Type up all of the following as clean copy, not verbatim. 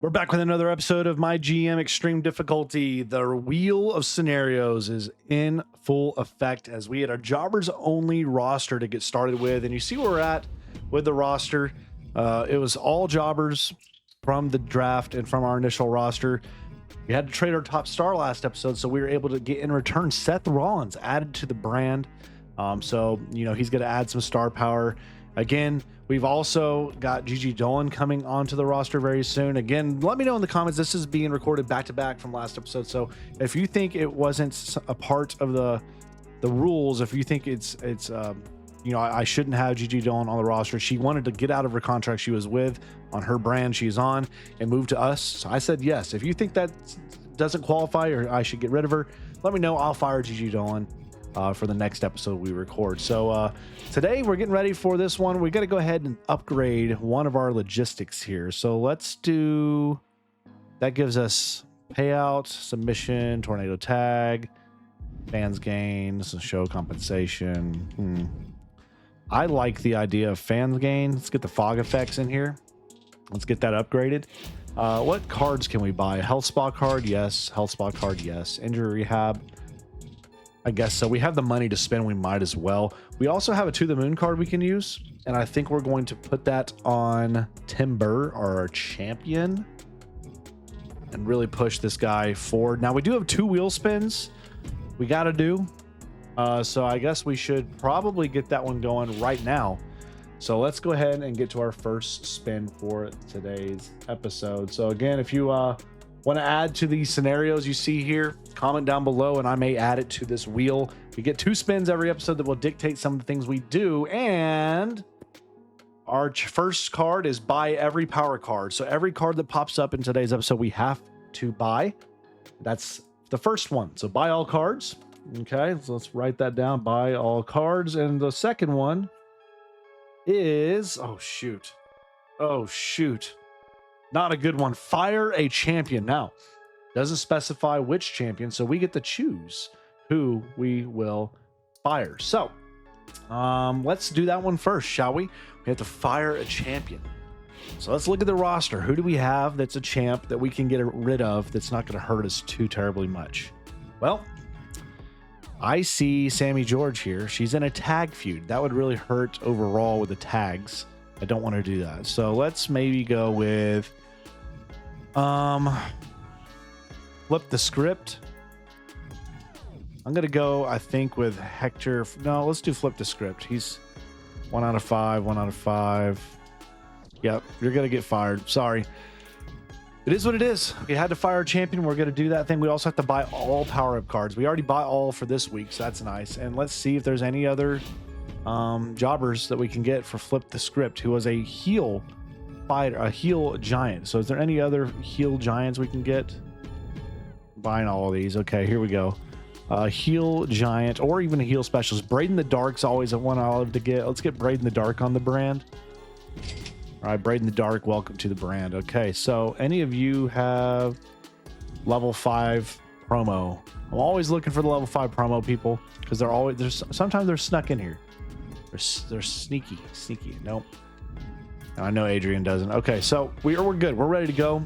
We're back with another episode of My GM Extreme Difficulty. The wheel of scenarios is in full effect as we had a jobbers only roster to get started with. And you see where we're at with the roster. It was all jobbers from the draft and from our initial roster. We had to trade our top star last episode, so we were able to get in return Seth Rollins added to the brand. So, you know, he's going to add some star power. Again, we've also got Gigi Dolan coming onto the roster very soon. Again, let me know in the comments. This is being recorded back to back from last episode. So if you think it wasn't a part of the rules, if you think it's you know, I shouldn't have Gigi Dolan on the roster. She wanted to get out of her contract she was with on her brand she's on and move to us. So I said yes. If you think that doesn't qualify or I should get rid of her, let me know. I'll fire Gigi Dolan for the next episode we record. So today we're getting ready for this one. We got to go ahead and upgrade one of our logistics here. So let's do, that gives us payout, submission, tornado tag, fans gains, show compensation. I like the idea of fans gain. Let's get the fog effects in here. Let's get that upgraded. What cards can we buy? Health spa card, yes. Health spa card, yes. Injury rehab, I guess so. We have the money to spend, we might as well. We also have a To the Moon card we can use, and I think we're going to put that on Timber, our champion, and really push this guy forward. Now we do have 2 wheel spins we got to do, so I guess we should probably get that one going right now. So let's go ahead and get to our first spin for today's episode. So again, if you want to add to these scenarios you see here, comment down below and I may add it to this wheel. We get 2 spins every episode that will dictate some of the things we do. And our first card is buy every power card. So every card that pops up in today's episode, we have to buy. That's the first one. So buy all cards. Okay, so let's write that down. Buy all cards. And the second one is, oh shoot. Not a good one. Fire a champion. Now, doesn't specify which champion, so we get to choose who we will fire. So, let's do that one first, shall we? We have to fire a champion. So let's look at the roster. Who do we have that's a champ that we can get rid of that's not going to hurt us too terribly much? Well, I see Sammy George here. She's in a tag feud. That would really hurt overall with the tags. I don't want to do that. So let's maybe go with flip the script. I'm gonna go, I think, with Hector. No, let's do flip the script. He's 1 out of 5, 1 out of 5. Yep, you're gonna get fired. Sorry. It is what it is. We had to fire a champion. We're gonna do that thing. We also have to buy all power-up cards. We already bought all for this week, so that's nice. And let's see if there's any other jobbers that we can get for flip the script, who was a heel fighter, a heel giant. So is there any other heel giants we can get? Buying all of these. Okay, here we go. Heel giant, or even a heel specialist. Braden the Dark's always a one I love to get. Let's get Braden the Dark on the brand. All right, Braden the Dark, welcome to the brand. Okay, so any of you have level 5 promo? I'm always looking for the level 5 promo people, because they're always, sometimes they're snuck in here. They're sneaky. Nope. I know Adrian doesn't. Okay, so we're good. We're ready to go.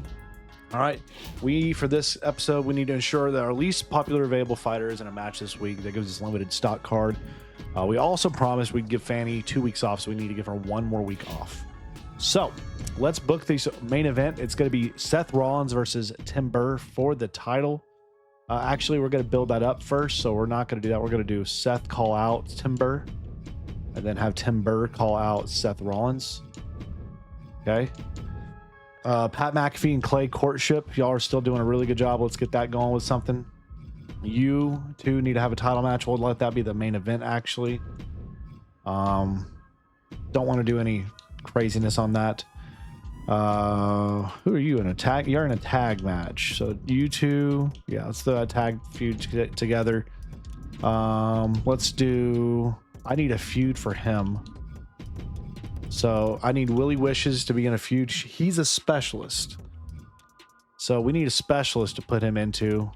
All right. For this episode, we need to ensure that our least popular available fighter is in a match this week. That gives us a limited stock card. We also promised we'd give Fanny 2 weeks off, so we need to give her 1 more week off. So let's book the main event. It's going to be Seth Rollins versus Timber for the title. Actually, we're going to build that up first, so we're not going to do that. We're going to do Seth call out Timber, and then have Timber call out Seth Rollins. Okay. Pat McAfee and Clay courtship. Y'all are still doing a really good job. Let's get that going with something. You two need to have a title match. We'll let that be the main event, actually. Don't want to do any craziness on that. Who are you in a tag? You're in a tag match. So you two, yeah, let's do a tag feud together. Let's do, I need a feud for him. So I need Willie Wishes to be in a feud. He's a specialist. So we need a specialist to put him into.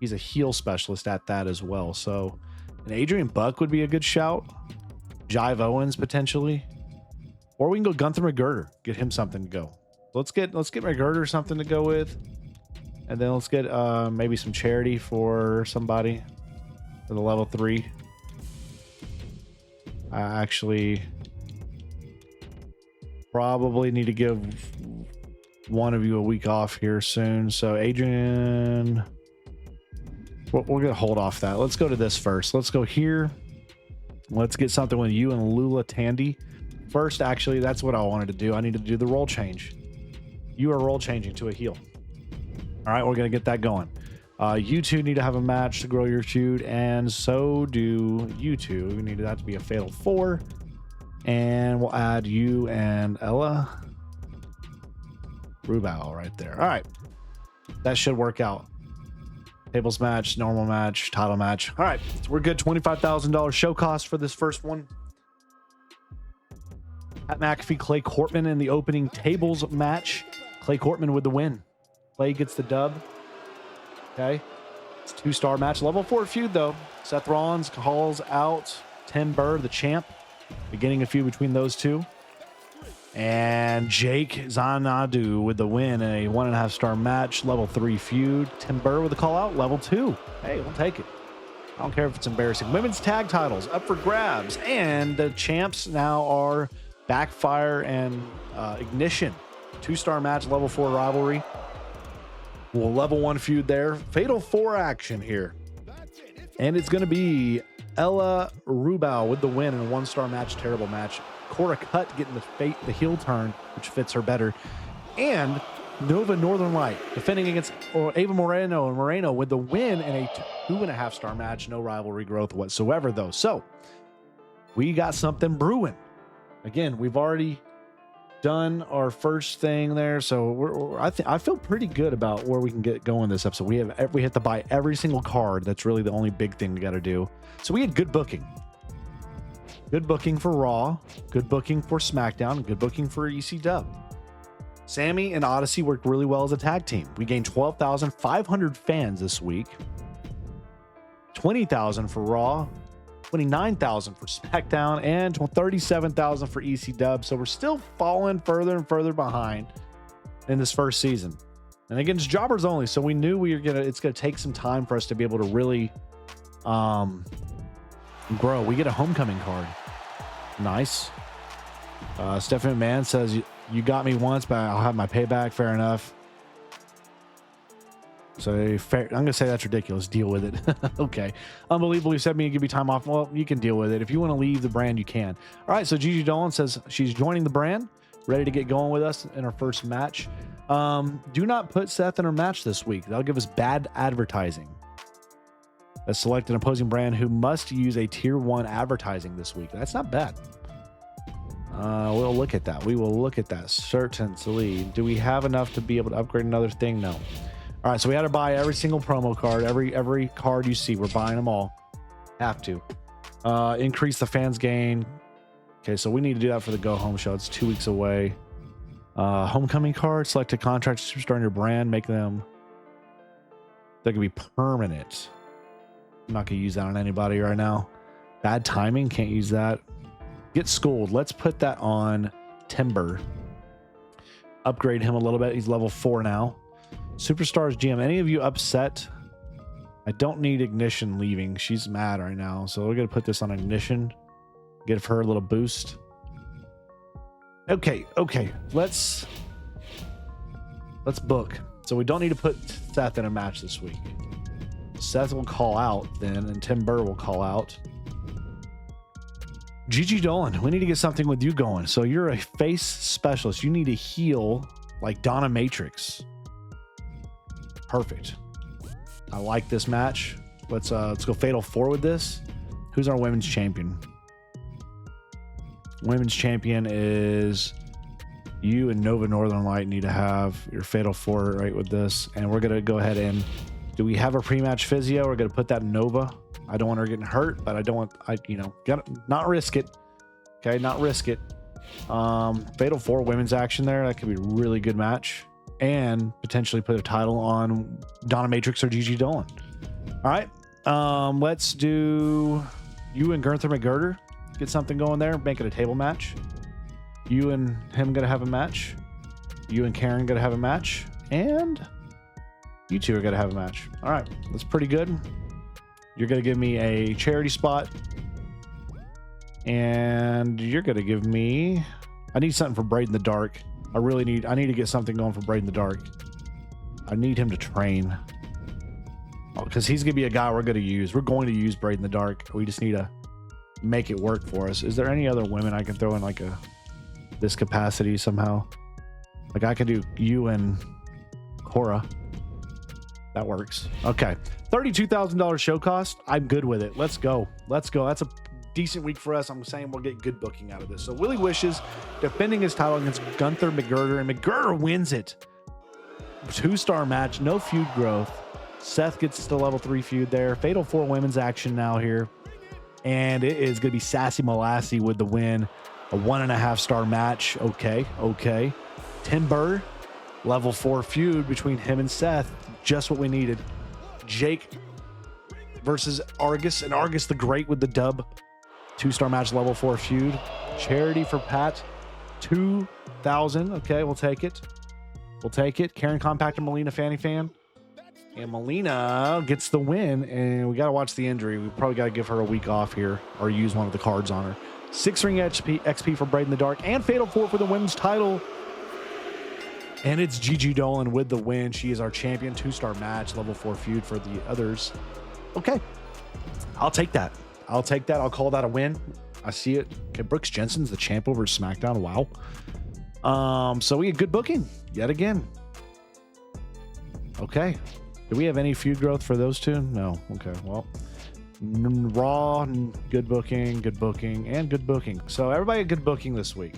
He's a heel specialist at that as well. So an Adrian Buck would be a good shout. Jive Owens potentially. Or we can go Gunther McGirder. Get him something to go. Let's get McGirt or something to go with, and then let's get maybe some charity for somebody for the level 3. I actually probably need to give one of you a week off here soon. So Adrian, we're gonna hold off that. Let's go to this first. Let's go here. Let's get something with you and Lula Tandy first. Actually, that's what I wanted to do. I need to do the role change. You are role changing to a heel. All right, we're gonna get that going. You two need to have a match to grow your feud, and so do you two. We need that to be a fatal 4, and we'll add you and Ella Rubao right there. All right, that should work out. Tables match, normal match, title match. All right, so we're good. $25,000 show cost for this first one. Pat McAfee, Clay Cortman in the opening tables match. Clay Cortman with the win. Clay gets the dub. Okay, it's a 2-star match. Level 4 feud though. Seth Rollins calls out Tim Burr, the champ, beginning a feud between those two. And Jake Zanadu with the win in a 1.5-star match. Level 3 feud. Tim Burr with the call out. Level 2. Hey, we'll take it. I don't care if it's embarrassing. Women's tag titles up for grabs, and the champs now are Backfire and Ignition. 2-star match. Level 4 rivalry. Well, level 1 feud there. Fatal 4 action here. And it's going to be Ella Rubao with the win in a 1-star match. Terrible match. Cora Cutt getting the heel turn, which fits her better. And Nova Northern Light defending against Ava Moreno, and Moreno with the win in a 2.5-star match. No rivalry growth whatsoever, though. So we got something brewing. Again, we've already done our first thing there, so I feel pretty good about where we can get going this episode. We have to buy every single card. That's really the only big thing we got to do. So we had good booking. Good booking for Raw, good booking for SmackDown, good booking for EC Dub. Sammy and Odyssey worked really well as a tag team. We gained 12,500 fans this week. 20,000 for Raw, 29,000 for SmackDown, and 37,000 for EC Dub. So we're still falling further and further behind in this first season. And again, it's jobbers only. So we knew it's gonna take some time for us to be able to really grow. We get a homecoming card. Nice. Stephanie McMahon says, you got me once, but I'll have my payback. Fair enough. So fair, I'm going to say that's ridiculous. Deal with it. Okay. Unbelievable. You said me to give you time off. Well, you can deal with it. If you want to leave the brand, you can. All right. So Gigi Dolan says she's joining the brand, ready to get going with us in our first match. Do not put Seth in her match this week. That'll give us bad advertising. Let's select an opposing brand who must use a tier 1 advertising this week. That's not bad. We'll look at that. We will look at that certainly. Do we have enough to be able to upgrade another thing? No. All right, so we had to buy every single promo card. Every card you see, we're buying them all. Have to. Increase the fans gain. Okay, so we need to do that for the Go Home show. It's 2 weeks away. Homecoming card. Select a contract superstar in your brand. Make them. They can be permanent. I'm not going to use that on anybody right now. Bad timing. Can't use that. Get schooled. Let's put that on Timber. Upgrade him a little bit. He's level 4 now. Superstars GM. Any of you upset? I don't need Ignition leaving. She's mad right now. So we're going to put this on Ignition. Give her a little boost. Okay. Let's book. So we don't need to put Seth in a match this week. Seth will call out then, and Tim Burr will call out. Gigi Dolan, we need to get something with you going. So you're a face specialist. You need to heal like Donna Matrix. Perfect. I like this match. Let's go Fatal 4 with this. Who's our women's champion? Women's champion is you, and Nova Northern Light need to have your Fatal 4 right with this. And we're going to go ahead and do we have a pre-match physio? We're going to put that in Nova. I don't want her getting hurt, but I don't want, gotta not risk it. Okay, not risk it. Fatal 4 women's action there. That could be a really good match. And potentially put a title on Donna Matrix or Gigi Dolan. All right. Let's do you and Gunther McGirder. Get something going there. Make it a table match. You and him gonna have a match. You and Karen gonna have a match, and you two are gonna have a match. All right, that's pretty good. You're gonna give me a charity spot, and you're gonna give me. I need something for Braid in the Dark. I need to get something going for Braid in the Dark. I need him to train. Oh, because he's gonna be a guy we're gonna use. We're going to use Braid in the Dark. We just need to make it work for us. Is there any other women I can throw in like this capacity somehow? Like I could do you and Cora. That works. Okay. $32,000 show cost. I'm good with it. Let's go. Let's go. That's a decent week for us. I'm saying we'll get good booking out of this. So Willie Wishes defending his title against Gunther McGirder, and McGirder wins it. 2-star match. No feud growth. Seth gets the level 3 feud there. Fatal 4 women's action now here. And it is going to be Sassy Molassie with the win. A 1.5-star match. Okay. Okay. Timber, level 4 feud between him and Seth. Just what we needed. Jake versus Argus, and Argus the Great with the dub. 2-star match, level 4 feud. Charity for Pat. 2,000. Okay, we'll take it. We'll take it. Karen Compactor, Melina Fanny Fan. And Melina gets the win, and we got to watch the injury. We probably got to give her a week off here or use one of the cards on her. 6-ring XP for Braid in the Dark, and Fatal 4 for the women's title. And it's Gigi Dolan with the win. She is our champion. 2-star match, level 4 feud for the others. Okay. I'll take that. I'll take that. I'll call that a win. I see it. Okay, Brooks Jensen's the champ over SmackDown. Wow. So we get good booking yet again. Okay. Do we have any feud growth for those two? No. Okay. Well, Raw, good booking, and good booking. So everybody had good booking this week.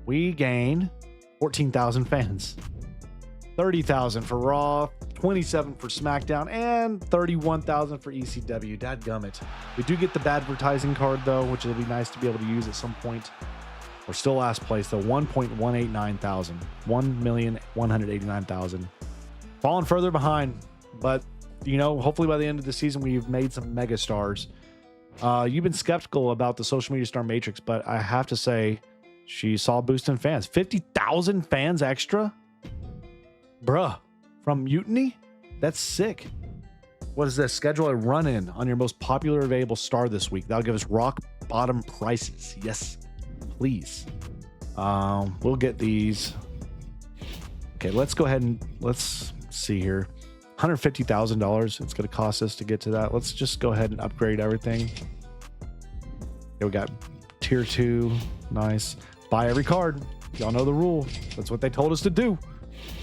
We gain 14,000 fans, 30,000 for Raw, 27 for SmackDown, and 31,000 for ECW. Dadgummit. We do get the bad advertising card though, which will be nice to be able to use at some point. We're still last place though, 1.189 thousand, 1,189,000. Falling further behind, but you know, hopefully by the end of the season we've made some mega stars. You've been skeptical about the social media star matrix, but I have to say, she saw a boost in fans. 50,000 fans extra? Bruh. From Mutiny? That's sick. What is this? Schedule a run-in on your most popular available star this week. That'll give us rock bottom prices. Yes, please. We'll get these. Okay, let's go ahead and let's see here. $150,000 it's going to cost us to get to that. Let's just go ahead and upgrade everything. Okay, we got tier 2. Nice. Buy every card. Y'all know the rule. That's what they told us to do. All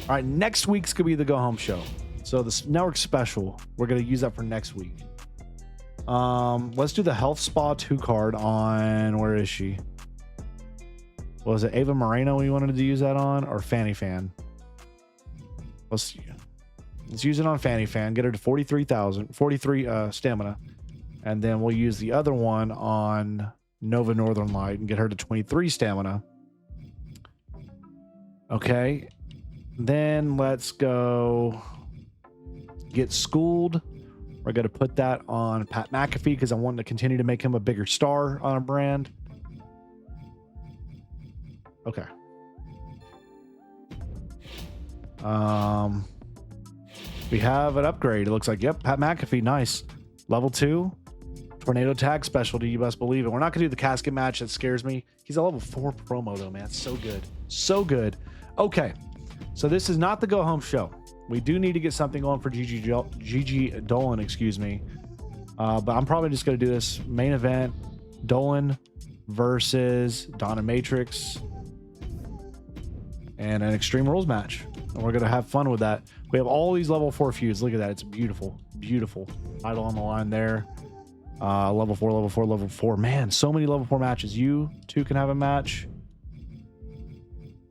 right, next week's gonna be the go home show. So this network special, we're gonna use that for next week. Let's do the Health Spa 2 card on, where is she? What was it, Ava Moreno we wanted to use that on, or Fanny Fan? Let's use it on Fanny Fan, get her to 43 stamina, and then we'll use the other one on Nova Northern Light and get her to 23 stamina. Okay, then let's go get Schooled. We're going to put that on Pat McAfee because I want to continue to make him a bigger star on a brand. Okay. We have an upgrade. It looks like, yep, Pat McAfee, nice. Level 2. Tornado tag specialty, you best believe it. We're not gonna do the casket match. That scares me. He's a level 4 promo though, man. It's so good. So good. Okay. So this is not the go home show. We do need to get something on for Gigi Dolan, excuse me. But I'm probably just gonna do this main event. Dolan versus Donna Matrix and an Extreme Rules match. And we're gonna have fun with that. We have all these level 4 feuds. Look at that. It's beautiful. Beautiful. Title on the line there. Level 4, level 4, level 4. Man, so many level 4 matches. You two can have a match.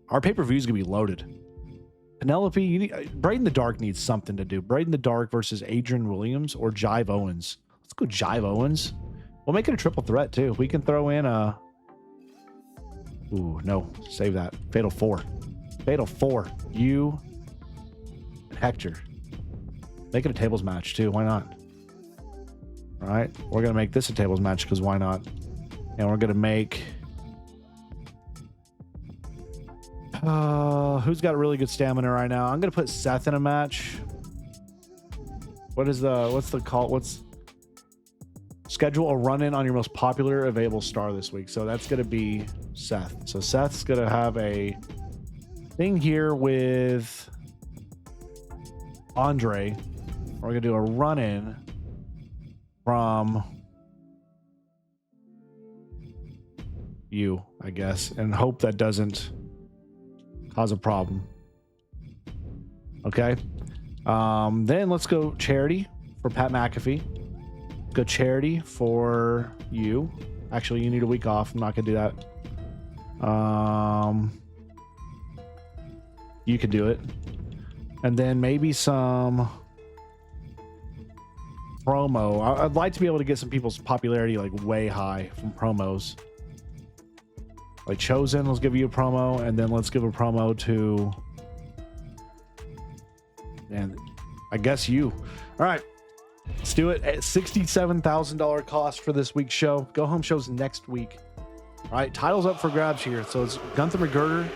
Our pay-per-view is gonna be loaded. Penelope, Braid in the Dark needs something to do. Braid in the Dark versus Adrian Williams or Jive Owens. Let's go Jive Owens. We'll make it a triple threat too. We can throw in a. Ooh, no, save that. Fatal 4. Fatal 4. You and Hector. Make it a tables match too. Why not? All right, we're gonna make this a tables match because why not? And we're gonna make Who's got really good stamina right now? I'm gonna put Seth in a match. What's the call? Schedule a run-in on your most popular available star this week. So that's gonna be Seth. So Seth's gonna have a thing here with Andre. We're gonna do a run-in from you, I guess, and hope that doesn't cause a problem. Okay. Then let's go charity for Pat McAfee. Go charity for you. Actually, you need a week off. I'm not gonna do that. You can do it. And then maybe some promo. I'd like to be able to get some people's popularity like way high from promos. Like Chosen, let's give you a promo, and then let's give a promo to, and I guess you. All right, let's do it. At $67,000 cost for this week's show. Go home shows next week. All right, title's up for grabs here. So it's Gunther McGregor.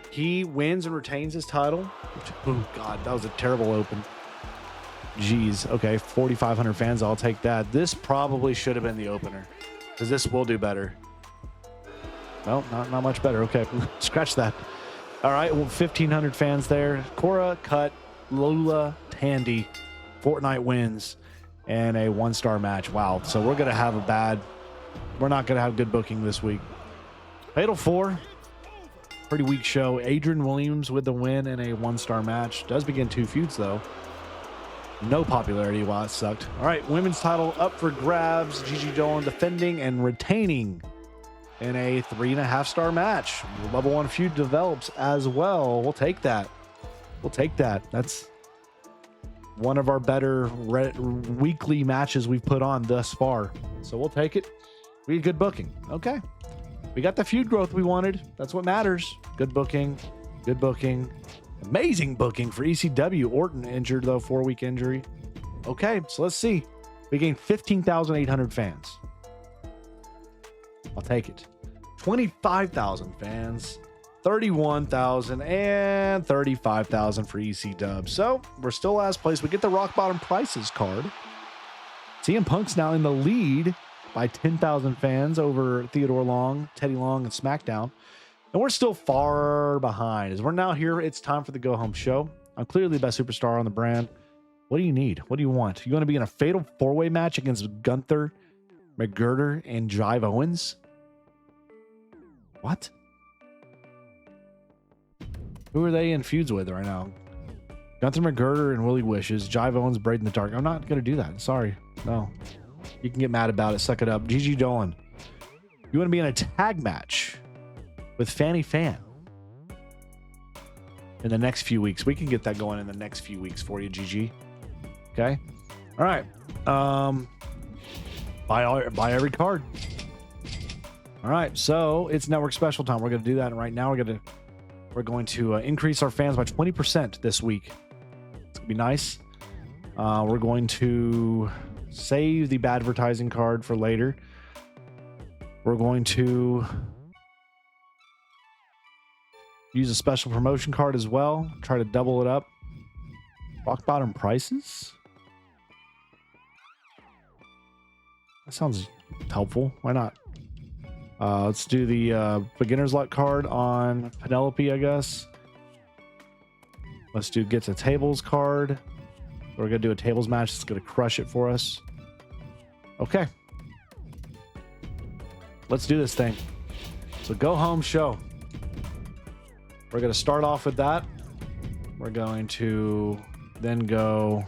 He wins and retains his title. Oh God, that was a terrible open. Jeez. Okay, 4,500 fans. I'll take that. This probably should have been the opener, because this will do better. Well, not much better. Okay, scratch that. All right, well, 1,500 fans there. Cora, Cut, Lola, Tandy, Fortnite wins, and a 1-star match. Wow. So we're gonna have we're not gonna have good booking this week. Fatal 4, pretty weak show. Adrian Williams with the win in a 1-star match. Does begin 2 feuds though. No popularity while it sucked. All right, women's title up for grabs. Gigi Dolan defending and retaining in a 3.5-star match. Level 1 feud develops as well. We'll take that. We'll take that. That's one of our better weekly matches we've put on thus far. So we'll take it. We had good booking. Okay. We got the feud growth we wanted. That's what matters. Good booking. Good booking. Amazing booking for ECW. Orton injured though, 4-week injury. Okay, so let's see. We gained 15,800 fans. I'll take it. 25,000 fans, 31,000, and 35,000 for EC Dub. So we're still last place. We get the rock bottom prices card. CM Punk's now in the lead by 10,000 fans over Theodore Long, Teddy Long, and SmackDown. And we're still far behind. As we're now here, it's time for the go home show. I'm clearly the best superstar on the brand. What do you need? What do you want? You want to be in a fatal 4-way match against Gunther, McGregor, and Jive Owens? What? Who are they in feuds with right now? Gunther McGregor and Willie Wishes, Jive Owens, Braden the Dark. I'm not going to do that. Sorry. No. You can get mad about it. Suck it up. Gigi Dolan. You want to be in a tag match with Fanny Fan in the next few weeks. We can get that going in the next few weeks for you, Gigi. Okay. All right. Buy every card. All right. So it's network special time. We're going to do that. And right now we're going to increase our fans by 20% this week. It's going to be nice. We're going to save the bad advertising card for later. We're going to use a special promotion card as well. Try to double it up. Rock bottom prices. That sounds helpful. Why not? Let's do the beginner's luck card on Penelope, I guess. Let's do get to tables card. We're going to do a tables match. It's going to crush it for us. Okay. Let's do this thing. So go home show. We're going to start off with that. We're going to then go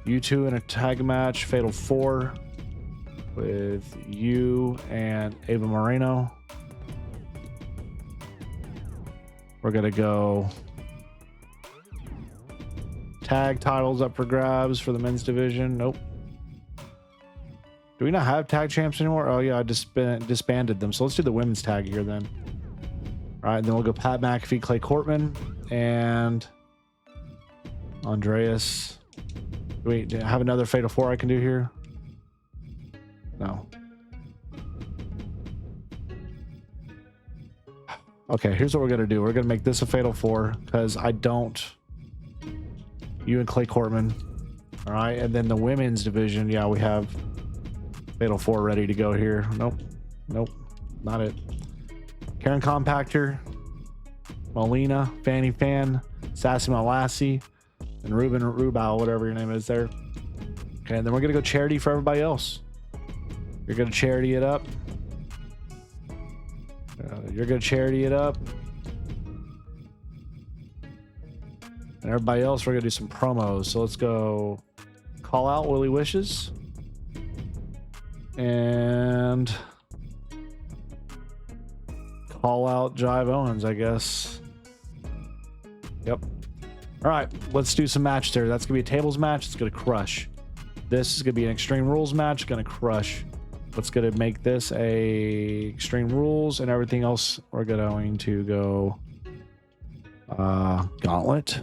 you two in a tag match, Fatal 4 with you and Ava Moreno. We're going to go tag titles up for grabs for the men's division. Nope. Do we not have tag champs anymore? Oh yeah, I disbanded them. So let's do the women's tag here then. All right, then we'll go Pat McAfee, Clay Cortman, and Andreas. Wait, do I have another Fatal 4 I can do here? No. Okay, here's what we're gonna do. We're gonna make this a fatal 4 because I don't. You and Clay Cortman. All right, and then the women's division. Yeah, we have fatal 4 ready to go here. Nope, nope, not it. Karen Compactor, Molina, Fanny Fan, Sassy Malassie, and Ruben Rubao, whatever your name is there. Okay, and then we're gonna go charity for everybody else. You're gonna charity it up. You're gonna charity it up. And everybody else, we're gonna do some promos. So let's go call out Willie Wishes. And call out Jive Owens, I guess. Yep. All right, let's do some match there. That's gonna be a tables match. It's gonna crush. This is gonna be an Extreme Rules match. Gonna crush. What's gonna make this a Extreme Rules, and everything else we're going to go Gauntlet.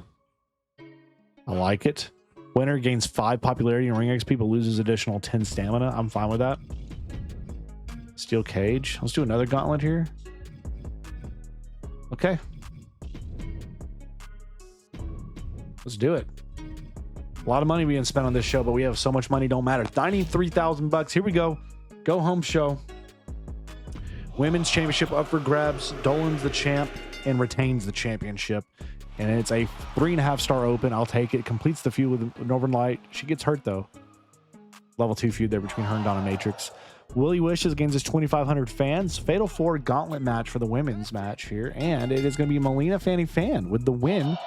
I like it. Winner gains 5 popularity in ring XP, but loses additional 10 stamina. I'm fine with that. Steel cage. Let's do another Gauntlet here. Okay. Let's do it. A lot of money being spent on this show, but we have so much money, don't matter. 93,000 bucks. Here we go. Go home show. Women's championship up for grabs. Dolan's the champ and retains the championship. And it's a 3.5-star open. I'll take it. Completes the feud with Northern Light. She gets hurt though. Level 2 feud there between her and Donna Matrix. Willie Wishes gains his 2,500 fans. Fatal 4 gauntlet match for the women's match here. And it is going to be Melina Fanny Fan with the win.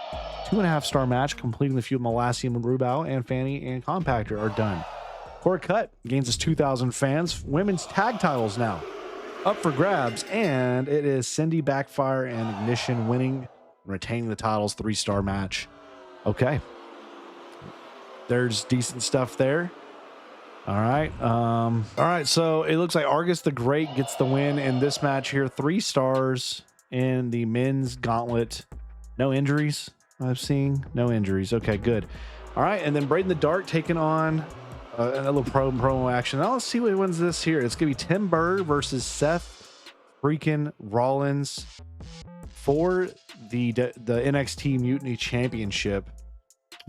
2.5-star match, completing the feud. Malassi and Rubao and Fanny and Compactor are done. Core Cut gains his 2,000 fans. Women's tag titles now up for grabs. And it is Cindy Backfire and Ignition winning, retaining the titles. 3-star match. Okay. There's decent stuff there. All right. All right. So it looks like Argus the Great gets the win in this match here. 3 stars in the men's gauntlet. No injuries. I'm seeing no injuries. Okay, good. All right. And then Braden the Dark taking on a little promo action. Now let's see what wins this here. It's going to be Tim Burr versus Seth freaking Rollins for the NXT Mutiny Championship.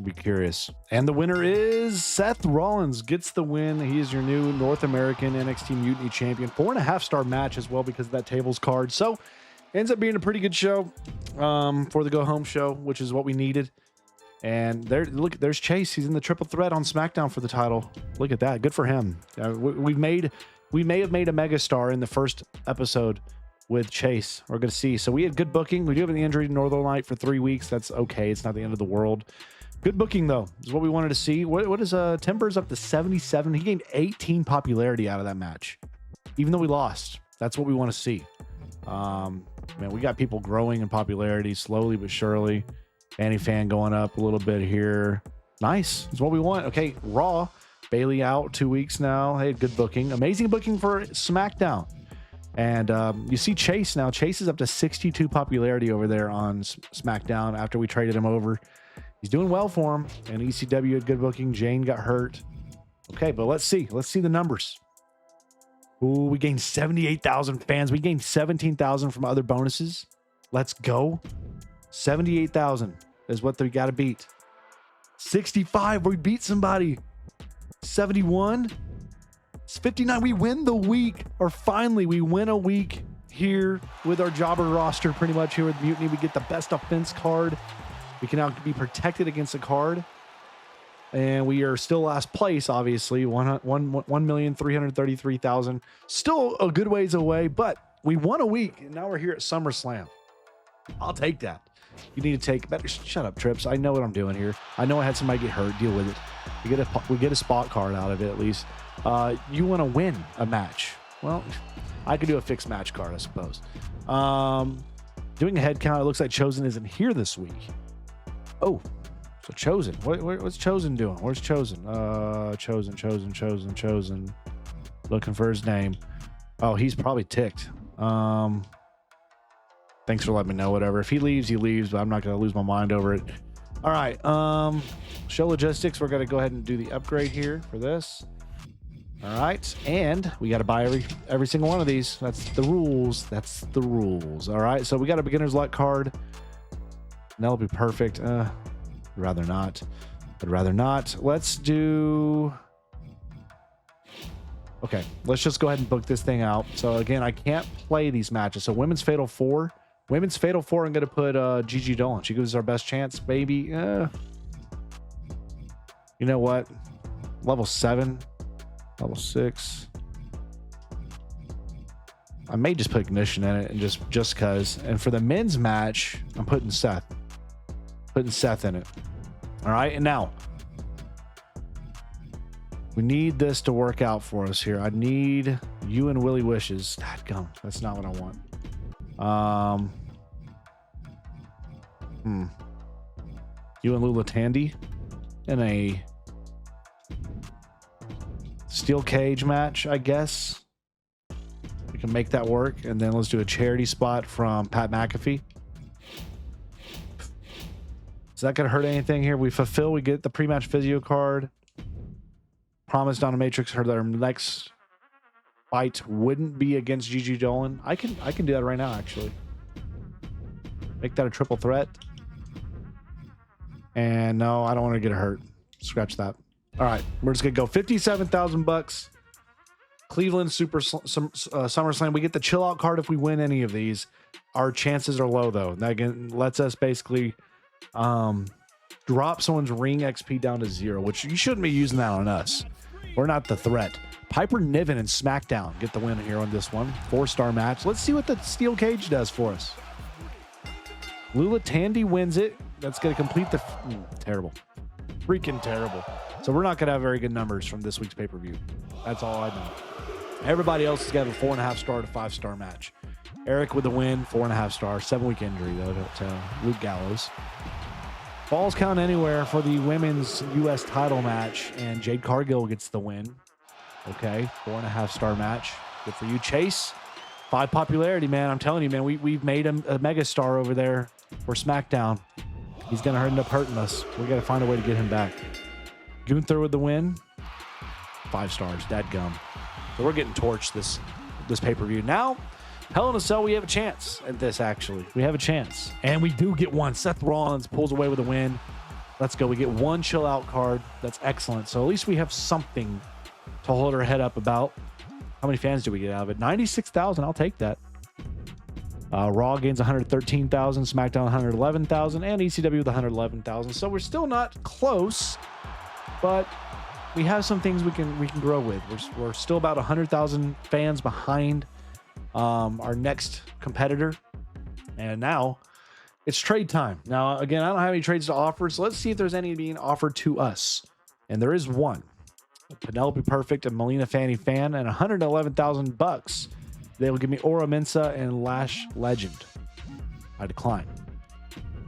Be curious. And the winner is Seth Rollins gets the win. He is your new North American NXT Mutiny champion. 4.5-star match as well because of that tables card. So ends up being a pretty good show for the go home show, which is what we needed. And there, look, there's Chase. He's in the triple threat on SmackDown for the title. Look at that. Good for him. We may have made a megastar in the first episode with Chase. We're going to see. So we had good booking. We do have an injury to Northern Light for 3 weeks. That's okay. It's not the end of the world. Good booking, though, is what we wanted to see. What is Timber's up to 77? He gained 18 popularity out of that match, even though we lost. That's what we want to see. Man, we got people growing in popularity slowly but surely. Fanny Fan going up a little bit here. Nice. It's what we want. Okay, Raw. Bailey out 2 weeks now. Hey, good booking. Amazing booking for SmackDown. And you see Chase now. Chase is up to 62 popularity over there on SmackDown after we traded him over. He's doing well for him. And ECW had good booking. Jane got hurt. Okay, but let's see. Let's see the numbers. Ooh, we gained 78,000 fans. We gained 17,000 from other bonuses. Let's go. 78,000 is what we got to beat. 65, we beat somebody. 71. It's 59. We win the week. Or finally, we win a week here with our jobber roster pretty much here with Mutiny. We get the best offense card. We can now be protected against the card. And we are still last place, obviously. 1,333,000. Still a good ways away, but we won a week, and now we're here at SummerSlam. I'll take that. You need to take better. Shut up, Trips. I know what I'm doing here. I know I had somebody get hurt. Deal with it. We get a spot card out of it at least. You want to win a match. Well, I could do a fixed match card, I suppose. Doing a head count, it looks like Chosen isn't here this week. Oh, so Chosen. What's Chosen doing? Where's Chosen? Chosen. Looking for his name. Oh, he's probably ticked. Thanks for letting me know, whatever. If he leaves, he leaves, but I'm not going to lose my mind over it. All right. Show logistics. We're going to go ahead and do the upgrade here for this. All right, and we got to buy every single one of these. That's the rules. That's the rules. All right, so we got a beginner's luck card. That'll be perfect. Rather not. I'd rather not. Let's do. Okay, let's just go ahead and book this thing out. So again, I can't play these matches. So women's fatal 4. Women's fatal 4. I'm gonna put Gigi Dolan. She gives us our best chance, baby. You know what? Level 7. Level 6. I may just put Ignition in it and just cause. And for the men's match, I'm putting Seth. Putting Seth in it. All right, and now we need this to work out for us here. I need you and Willie Wishes. Dadgum, that's not what I want. You and Lula Tandy in a steel cage match, I guess. We can make that work. And then let's do a charity spot from Pat McAfee. Is that going to hurt anything here? We fulfill, we get the pre-match physio card. Promise Dominatrix her that her next fight wouldn't be against Gigi Dolan. I can do that right now, actually. Make that a triple threat. And no, I don't want to get hurt. Scratch that. All right, we're just gonna go $57,000. Cleveland SummerSlam. We get the chill out card if we win any of these. Our chances are low though. That again lets us basically drop someone's ring XP down to 0, which you shouldn't be using that on us. We're not the threat. Piper Niven and SmackDown get the win here on this one. 4-star match. Let's see what the steel cage does for us. Lula Tandy wins it. That's going to complete the terrible. Freaking terrible. So we're not going to have very good numbers from this week's pay-per-view. That's all I know. Everybody else has got a 4.5-star to 5-star match. Eric with the win, 4.5-star. 7-week injury, though, to Luke Gallows. Falls count anywhere for the women's U.S. title match, and Jade Cargill gets the win. Okay, 4.5-star match. Good for you, Chase. 5 popularity, man. I'm telling you, man, we've made him a megastar over there for SmackDown. He's going to end up hurting us. We got to find a way to get him back. Gunther with the win. 5 stars. Dadgum. So we're getting torched this pay-per-view. Now, Hell in a Cell, we have a chance at this, actually. We have a chance. And we do get one. Seth Rollins pulls away with a win. Let's go. We get one chill out card. That's excellent. So at least we have something to hold our head up about. How many fans do we get out of it? 96,000. I'll take that. Raw gains 113,000, SmackDown 111,000, and ECW with 111,000. So we're still not close, but we have some things we can grow with. We're still about 100,000 fans behind our next competitor, and now it's trade time. Now again, I don't have any trades to offer, so let's see if there's any being offered to us. And there is one. Penelope Perfect and Melina Fanny Fan, and $111,000. They will give me Aura Mensa and Lash Legend. I decline.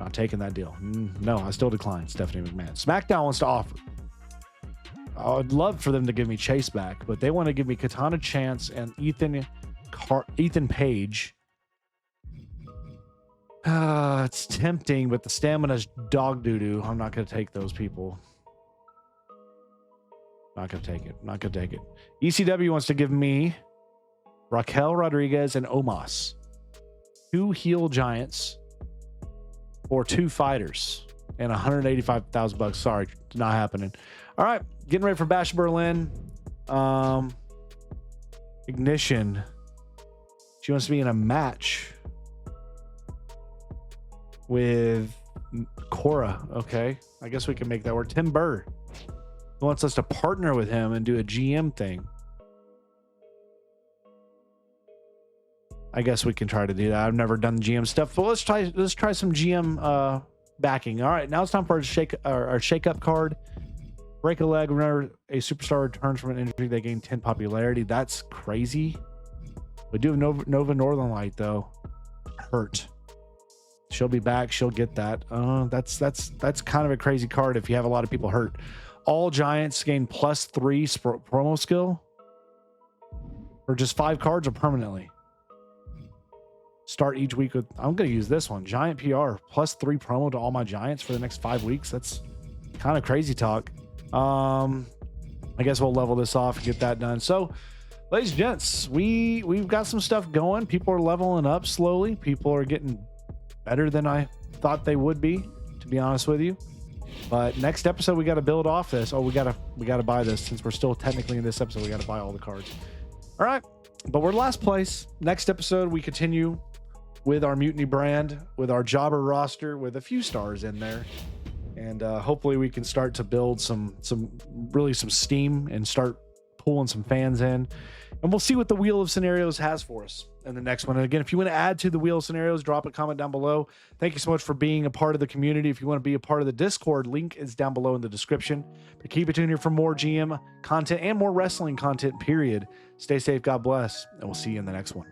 Not taking that deal. No, I still decline. Stephanie McMahon. SmackDown wants to offer. I would love for them to give me Chase back, but they want to give me Katana Chance and Ethan Page. It's tempting, but the stamina's dog doo-doo. I'm not going to take those people. Not going to take it. Not going to take it. ECW wants to give me Raquel Rodriguez and Omos. 2 heel giants or 2 fighters and $185,000. Sorry, not happening. All right, getting ready for Bash Berlin. Ignition. She wants to be in a match with Cora. Okay, I guess we can make that work. Tim Burr wants us to partner with him and do a GM thing. I guess we can try to do that. I've never done GM stuff, but let's try some GM backing. All right, now it's time for our shake up card. Break a leg. Whenever a superstar returns from an injury, they gain 10 popularity. That's crazy. We do have Nova Northern Light though. Hurt. She'll be back. She'll get that. That's kind of a crazy card if you have a lot of people hurt. All Giants gain +3 promo skill. Or just 5 cards or permanently. Start each week with, I'm going to use this one. Giant PR, +3 promo to all my Giants for the next 5 weeks. That's kind of crazy talk. I guess we'll level this off and get that done. So, ladies and gents, we've got some stuff going. People are leveling up slowly. People are getting better than I thought they would be, to be honest with you. But next episode, we got to build off this. Oh, we gotta buy this. Since we're still technically in this episode, we got to buy all the cards. All right, but we're last place. Next episode, we continue with our Mutiny brand, with our jobber roster, with a few stars in there. And hopefully we can start to build some steam and start pulling some fans in. And we'll see what the Wheel of Scenarios has for us in the next one. And again, if you want to add to the Wheel of Scenarios, drop a comment down below. Thank you so much for being a part of the community. If you want to be a part of the Discord, link is down below in the description. But keep it tuned here for more GM content and more wrestling content, period. Stay safe, God bless, and we'll see you in the next one.